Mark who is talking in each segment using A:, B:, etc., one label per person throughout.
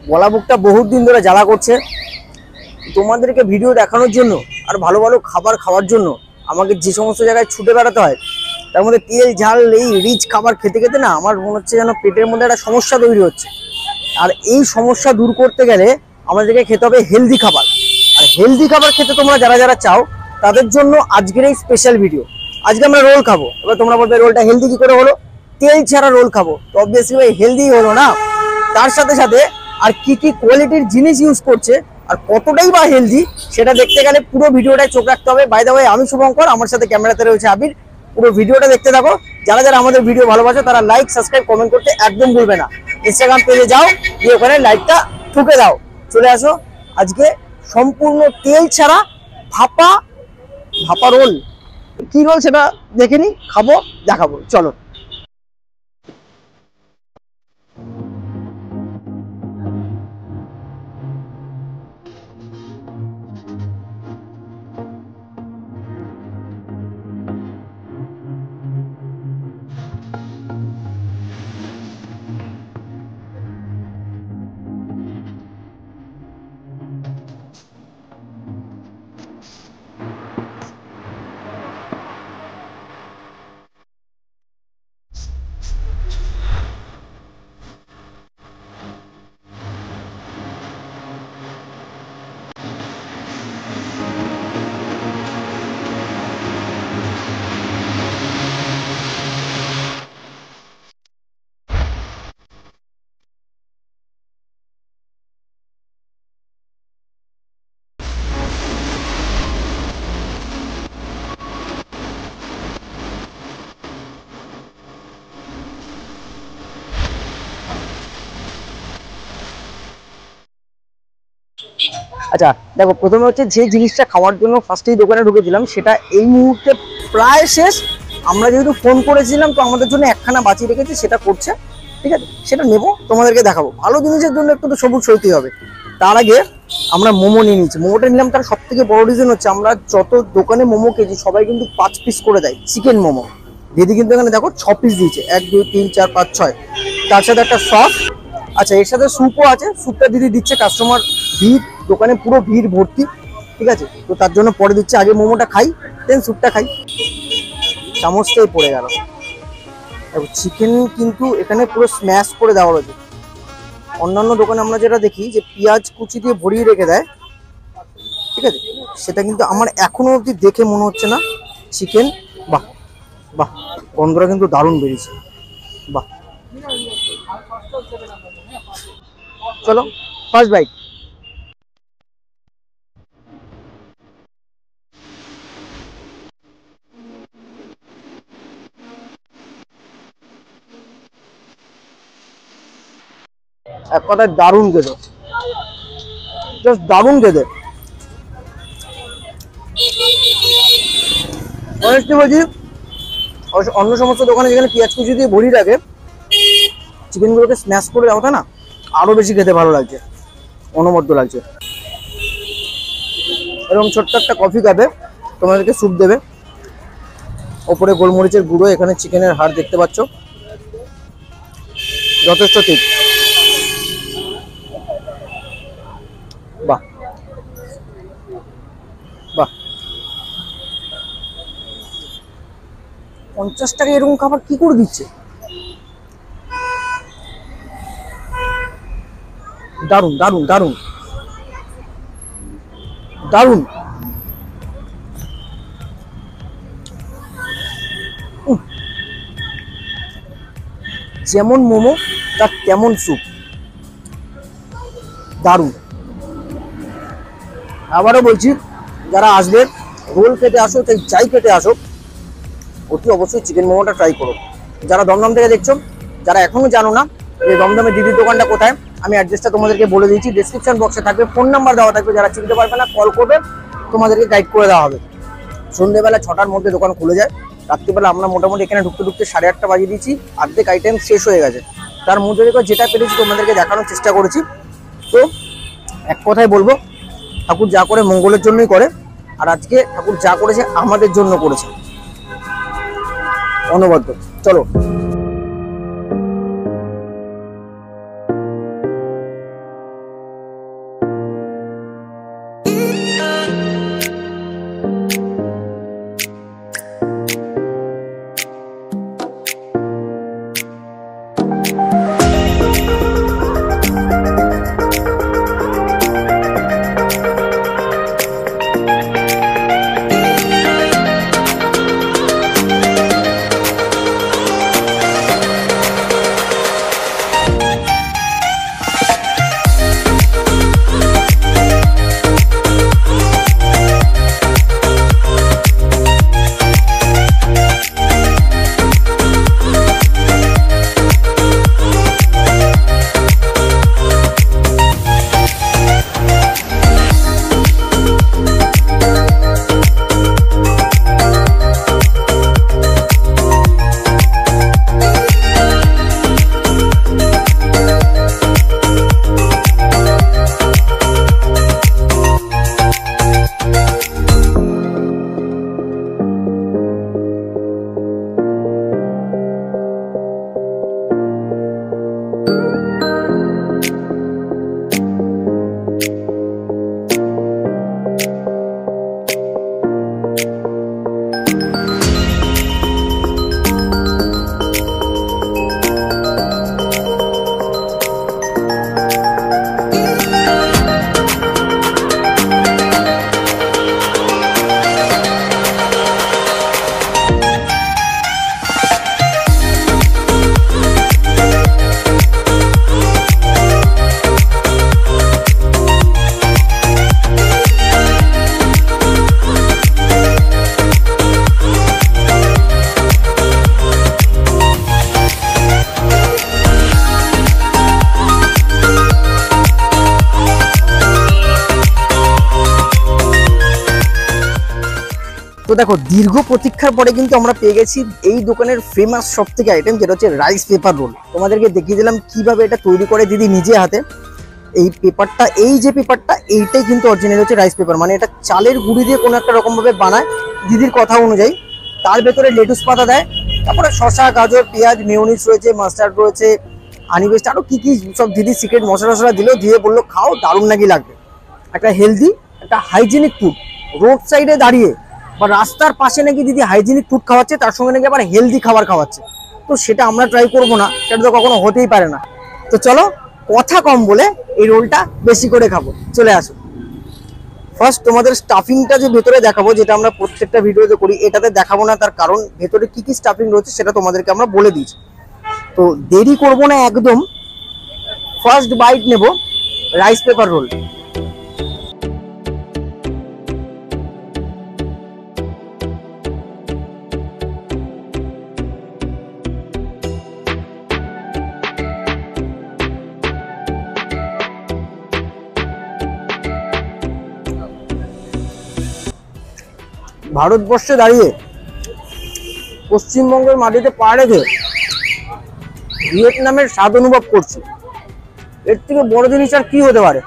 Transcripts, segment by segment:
A: গলা বুকটা বহুত দিন ধরে জ্বালা করছে। তোমাদেরকে ভিডিও দেখানোর জন্য আর ভালো ভালো খাবার খাওয়ার জন্য আমাকে যে সমস্ত জায়গায় ছুটে বেড়াতে হয়, তার মধ্যে তেল ঝাল এই রিচ খাবার খেতে খেতে না আমার মনে হচ্ছে যেন পেটের মধ্যে একটা সমস্যা তৈরি হচ্ছে। আর এই সমস্যা দূর করতে গেলে আমাদেরকে খেতে হবে হেলদি খাবার। আর হেলদি খাবার খেতে তোমরা যারা যারা চাও তাদের জন্য আজকের এই স্পেশাল ভিডিও। আজকে আমরা রোল খাবো। এবার তোমরা বলবে রোলটা হেলদি কি করে হলো? তেল ছাড়া রোল খাবো, তো অবভিয়াসলি ভাই হেলদি হলো না। তার সাথে সাথে আর কি কি কোয়ালিটির জিনিস ইউজ করছে আর কতটাই বা হেলদি সেটা দেখতে গেলে পুরো ভিডিওটায় চোখ রাখতে হবে। বাই দ্য ওয়ে, আমি শুভঙ্কর, আমার সাথে ক্যামেরাতে রয়েছে আবির। পুরো ভিডিওটা দেখতে থাকো। যারা যারা আমাদের ভিডিও ভালোবাসো তারা লাইক, সাবস্ক্রাইব, কমেন্ট করতে একদম ভুলবে না। ইনস্টাগ্রাম পেজে যাও, গিয়ে ওখানে লাইকটা ঠুকে দাও, চলে আসো। আজকে সম্পূর্ণ তেল ছাড়া ভাপা ভাপা রোল। কি রোল সেটা দেখে নি, খাবো, দেখাবো, চলো। আচ্ছা দেখো, প্রথমে হচ্ছে যে জিনিসটা খাওয়ার জন্য ফার্স্টেই দোকানে ঢুকেছিলাম সেটা এই মুহূর্তে প্রায় শেষ। আমরা যেহেতু ফোন করেছিলাম তো আমাদের জন্য একখানা বাঁচিয়ে রেখেছি, সেটা করছে, ঠিক আছে, সেটা নেবো, তোমাদেরকে দেখাবো। ভালো জিনিসের জন্য একটু তো সবুজ সইতেই হবে। তার আগে আমরা মোমো নিয়ে নিচ্ছি। মোমোটা নিলাম তার সব থেকে বড় রিজন হচ্ছে আমরা যত দোকানে মোমো খেয়েছি সবাই কিন্তু 5 পিস করে দেয় চিকেন মোমো। দিদি কিন্তু এখানে দেখো 6 পিস দিয়েছে, 1 2 3 4 5 6, তার সাথে একটা সস। আচ্ছা, এর সাথে স্যুপও আছে, স্যুপটা দিদি দিচ্ছে। কাস্টমার ভিড়, দোকানে পুরো ভিড় ভর্তি, ঠিক আছে, তো তার জন্য পরে দিচ্ছে। আগে মোমোটা খাই, দেন স্যুপটা খাই। চামচটাই পড়ে গেল। চিকেন কিন্তু এখানে পুরো স্ম্যাশ করে দেওয়া রয়েছে। অন্যান্য দোকানে আমরা যেটা দেখি যে পেঁয়াজ কুচি দিয়ে ভরিয়ে রেখে দেয়, ঠিক আছে, সেটা কিন্তু আমার এখনো অবধি দেখে মনে হচ্ছে না। চিকেন, বাহ বাহ, গন্ধটা কিন্তু দারুণ বেরিয়েছে, বাহ। চলো ফার্স্ট বাইট। এক কথায় দারুণ খেতে, জাস্ট দারুণ খেতে। অনেস্টলি বলছি, অন্য সমস্ত দোকানে যেখানে পেঁয়াজ কুচি দিয়ে ভরি রাখে, চিকেনগুলোকে স্ম্যাশ করে দেওয়াটা না আরো বেশি খেতে ভালো লাগছে, অনবদ্য লাগছে। এরকম ছোট্ট একটা কফি খাবে, তোমাদেরকে স্যুপ দেবে, ওপরে গোলমরিচের গুঁড়ো, এখানে চিকেনের হাড় দেখতে পাচ্ছ, যথেষ্ট ঠিক। বাহ বাহ, 50 টাকা এরকম খাবার কি করে দিচ্ছে? দারুণ দারুণ দারুণ দারুণ। যেমন মোমো তার তেমন স্যুপ, দারুণ। আবারও বলছি, যারা আসবে রোল খেতে আসো, তাই যাই খেতে আসো, অতি অবশ্যই চিকেন মোমোটা ট্রাই করো। যারা দমদম থেকে দেখছো, যারা এখনো জানো না যে দমদমে দিদির দোকানটা কোথায়, আমি অ্যাড্রেসটা তোমাদেরকে বলে দিয়েছি, ডেসক্রিপশন বক্সে থাকবে, ফোন নাম্বার দেওয়া থাকবে। যারা চিনতে পারবে না কল করবে, তোমাদেরকে গাইড করে দেওয়া হবে। সন্ধ্যেবেলা 6টার মধ্যে দোকান খুলে যায়। রাত্রিবেলা আমরা মোটামুটি এখানে ঢুকতে ঢুকতে 8:30 বাজিয়ে দিয়েছি, অর্ধেক আইটেম শেষ হয়ে গেছে। তার মধ্যে থেকে যেটা পেরেছি তোমাদেরকে দেখানোর চেষ্টা করেছি। তো এক কথায় বলবো, ঠাকুর যা করে মঙ্গলের জন্যই করে, আর আজকে ঠাকুর যা করেছে আমাদের জন্য করেছে, অনবদ্য। চলো। তো দেখো দীর্ঘ প্রতীক্ষার পরে কিন্তু আমরা পেয়ে গেছি এই দোকানের ফেমাস সব থেকে আইটেম, যেটা হচ্ছে রাইস পেপার রোল। তোমাদেরকে দেখিয়ে দিলাম কিভাবে এটা তৈরি করে দিদি নিজে হাতে। এই পেপারটা, এই যে পেপারটা, এইটাই কিন্তু অরিজিনাল হচ্ছে রাইস পেপার, মানে এটা চালের গুঁড়ি দিয়ে কোনো একটা রকম ভাবে বানায় দিদির কথা অনুযায়ী। তার ভেতরে লেটুস পাতা দেয়, তারপরে শসা, গাজর, পেঁয়াজ, মেয়োনিজ রয়েছে, মাস্টার্ড রয়েছে, হানি পেস্ট, আরো কি কি সব দিদি সিক্রেট মশলা টশলা দিল, দিয়ে বললো খাও, দারুণ নাকি লাগবে। একটা হেলদি, একটা হাইজিনিক ফুড, রোড সাইডে দাঁড়িয়ে বা রাস্তার পাশে নাকি দিদি হাইজিনিক ফুড খাওয়াচ্ছে, তার সঙ্গে নাকি আবার হেলদি খাবার খাওয়াচ্ছে। তো সেটা আমরা ট্রাই করবো না, সেটা তো কখনো হতেই পারে না। তো চলো কথা কম বলে এই রোলটা বেশি করে খাবো, চলে আসো। ফার্স্ট তোমাদের স্টাফিংটা যে ভেতরে দেখাবো, যেটা আমরা প্রত্যেকটা ভিডিওতে করি, এটাতে দেখাবো না, তার কারণ ভেতরে কি কি স্টাফিং রয়েছে সেটা তোমাদেরকে আমরা বলে দিয়েছি। তো দেরি করবো না একদম, ফার্স্ট বাইট নেব রাইস পেপার রোল। ভারতবর্ষে দাঁড়িয়ে পশ্চিমবঙ্গের মাটিতে পা রেখে ভিয়েতনামের স্বাদ অনুভব করছি, এর থেকে বড় জিনিস আর কি হতে পারে।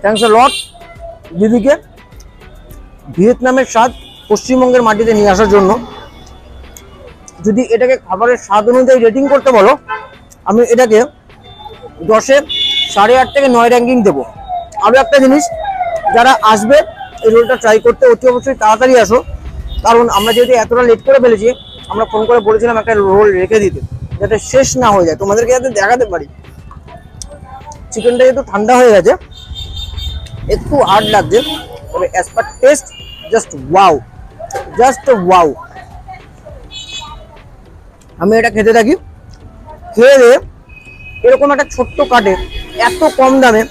A: থ্যাংকস আ লট দিদিকে ভিয়েতনামের স্বাদ পশ্চিমবঙ্গের মাটিতে নিয়ে আসার জন্য। যদি এটাকে খাবারের স্বাদ অনুযায়ী রেটিং করতে বলো, আমি এটাকে 10-এ 8.5 থেকে 9 র্যাঙ্কিং দেবো। আরও একটা জিনিস, যারা আসবে এই রোলটা ট্রাই করতে, অতি অবশ্যই তাড়াতাড়ি আসো, কারণ আমরা যেহেতু এতটা লেট করে ফেলেছি, আমরা ফোন করে বলেছিলাম একটা রোল রেখে দিতে যাতে শেষ না হয়ে যায়, তোমাদেরকে যাতে দেখাতে পারি। চিকেনটা যেহেতু ঠান্ডা হয়ে গেছে, একটু হার্ড লাগছে, তবে as per test just wow, just wow. আমি এটা খেতে থাকি, খেয়ে দিয়ে এরকম একটা ছোট্ট কাটে এত কম দামে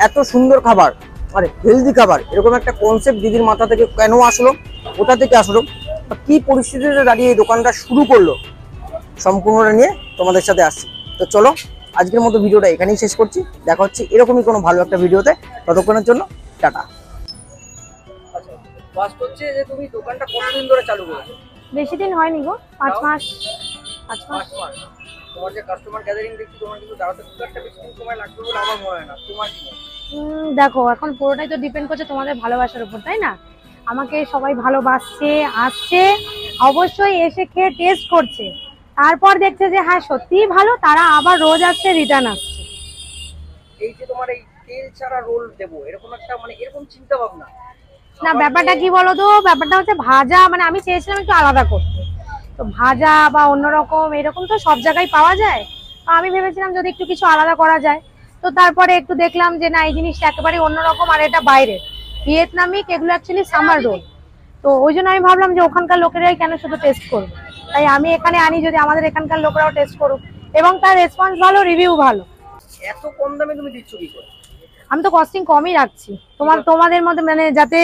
A: এত সুন্দর খাবার, আরে হেলদি খাবার, এরকম একটা কনসেপ্ট দিদির মাথা থেকে কেন আসলো, কোথা থেকে আসলো, কি পরিস্থিতিতে দাঁড়িয়ে এই দোকানটা শুরু করলো, সম্পূর্ণটা নিয়ে তোমাদের সাথে আসছি। তো চলো আজকের মতো ভিডিওটা এখানেই শেষ করছি, দেখা হচ্ছে এরকমই কোনো ভালো একটা ভিডিওতে, ততক্ষণের জন্য টাটা। আচ্ছা, ফার্স্ট হচ্ছে যে তুমি দোকানটা কতদিন ধরে চালু করেছো?
B: বেশি দিন হয়নি গো, 5 মাস। 5 মাস।
A: তোমার যে কাস্টমার গ্যাদারিং দেখছি, তোমার কিন্তু দাঁড়াতে খুব একটা বেশি সময় লাগবে বলে আমার মনে হয় না, তোমার কি?
B: দেখো এখন পুরোটাই তো ডিপেন্ড করছে তোমাদের ভালোবাসার উপর, তাই না? আমাকে সবাই ভালোবাসছে, আসছে, অবশ্যই এসে খেয়ে টেস্ট করছে, তারপর দেখছে যে হ্যাঁ সত্যিই ভালো, তারা আবার রোজ আসছে, রিটার্ন আসছে।
A: এই যে তোমার এই তেল ছাড়া রোল দেবো, এরকম একটা মানে এরকম চিন্তা ভাবনা
B: না, ব্যাপারটা কি বলো তো, ব্যাপারটা হচ্ছে ভাজা, মানে আমি চেয়েছিলাম একটু আলাদা করতে, তো ভাজা বা অন্যরকম এরকম তো সব জায়গায় পাওয়া যায়, তো আমি ভেবেছিলাম যদি একটু কিছু আলাদা করা যায়। তো তারপরে একটু দেখলাম যে না, এই জিনিসটা একেবারে অন্যরকম, আর এটা বাইরের ভিয়েতনামিক, এগুলো অ্যাকচুয়ালি সামার রোল। তো ওই জন্য আমি ভাবলাম যে ওখানকার লোকেরাই কেন শুধু টেস্ট করবে, তাই আমি এখানে আনি, যদি আমাদের এখানকার লোকেরাও টেস্ট করুক, এবং তার রেসপন্স ভালো, রিভিউ ভালো।
A: এত কম দামে তুমি দিচ্ছ কি করে?
B: আমি তো কস্টিং কমই রাখছি, তোমাদের মধ্যে মানে যাতে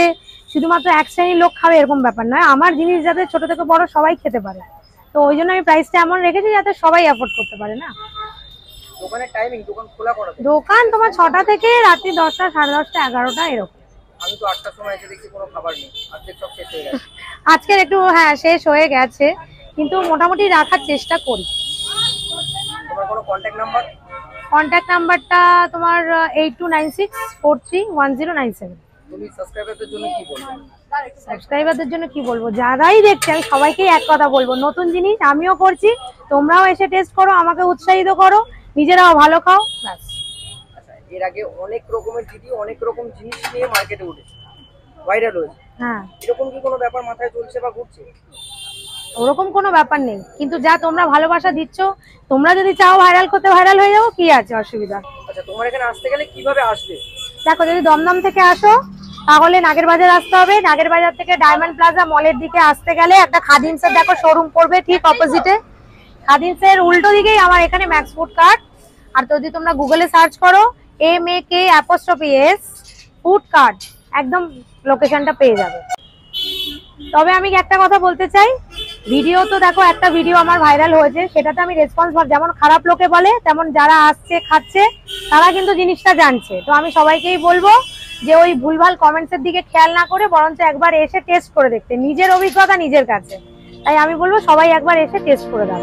B: শুধুমাত্র এক শ্রেণীর লোক খাবে এরকম ব্যাপার নয়, আমার জিনিস যাতে ছোট থেকে বড় সবাই খেতে পারে, তো ওই জন্য আমি প্রাইসটা এমন রেখেছি যাতে সবাই অ্যাফোর্ড করতে পারে। না,
A: দোকানের টাইমিং, দোকান খোলা করা?
B: দোকান তোমার 6টা থেকে রাত্রি 10টা, 10:30টা, 11টা এরকম।
A: আমি তো 8টার সময় এসে দেখছি কোনো খাবার নেই, আজকে সব শেষ হয়ে গেছে।
B: আজকের একটু হ্যাঁ শেষ হয়ে গেছে, কিন্তু মোটামুটি রাখার চেষ্টা করি।
A: তোমার কোনো কন্ট্যাক্ট নাম্বার?
B: কন্ট্যাক্ট নাম্বারটা তোমার 8296431097।
A: তুমি সাবস্ক্রাইবারদের জন্য কি বলবে?
B: সাবস্ক্রাইবারদের জন্য কি বলবো, যারাই দেখছে আমি সবাইকেই এক কথা বলবো, নতুন জিনিস আমিও করছি, তোমরাও এসে টেস্ট করো, আমাকে উৎসাহিত করো, নিজেরাও ভালো খাও, ব্যাস।
A: আচ্ছা, এর আগে অনেক রকমের দিদি অনেক রকম জিনিস নিয়ে মার্কেটে উঠেছে, ভাইরাল হয়েছে,
B: হ্যাঁ,
A: এরকম কি কোনো ব্যাপার মাথায় চলছে বা ঘুরছে?
B: ওরকম কোনো ব্যাপার নেই, কিন্তু যা তোমরা ভালোবাসা দিচ্ছ, তোমরা যদি চাও ভাইরাল করতে, ভাইরাল হয়ে যাবো, কি আছে অসুবিধা?
A: আচ্ছা, তোমার এখানে আসতে গেলে কিভাবে আসবে?
B: দেখো, যদি দমদম থেকে আসো তাহলে নাগের বাজার আসতে হবে, নাগের বাজার থেকে ডায়মন্ড প্লাজা মলের দিকে আসতে গেলে একটা খাদিমসের দেখো শোরুম পড়বে ঠিক অপোজিটে, খাদিমসের উল্টো দিকেই আমার এখানে ম্যাক্স ফুড কার্ট। আর যদি তোমরা গুগলে সার্চ করো MAK'S ফুড কার্ট, একদম লোকেশনটা পেয়ে যাবে। তবে আমি একটা কথা বলতে চাই, ভিডিও তো দেখো, একটা ভিডিও আমার ভাইরাল হয়েছে, সেটাতে আমি রেসপন্স, যেমন খারাপ লোকে বলে তেমন যারা আসছে খাচ্ছে তারা কিন্তু জিনিসটা জানছে। তো আমি সবাইকেই বলবো যে ওই ভুলভাল কমেন্টস এর দিকে খেয়াল না করে বরঞ্চ একবার এসে টেস্ট করে দেখতে, নিজের অভিজ্ঞতা নিজের কাছে। তাই আমি বলবো সবাই একবার এসে টেস্ট করে দাও।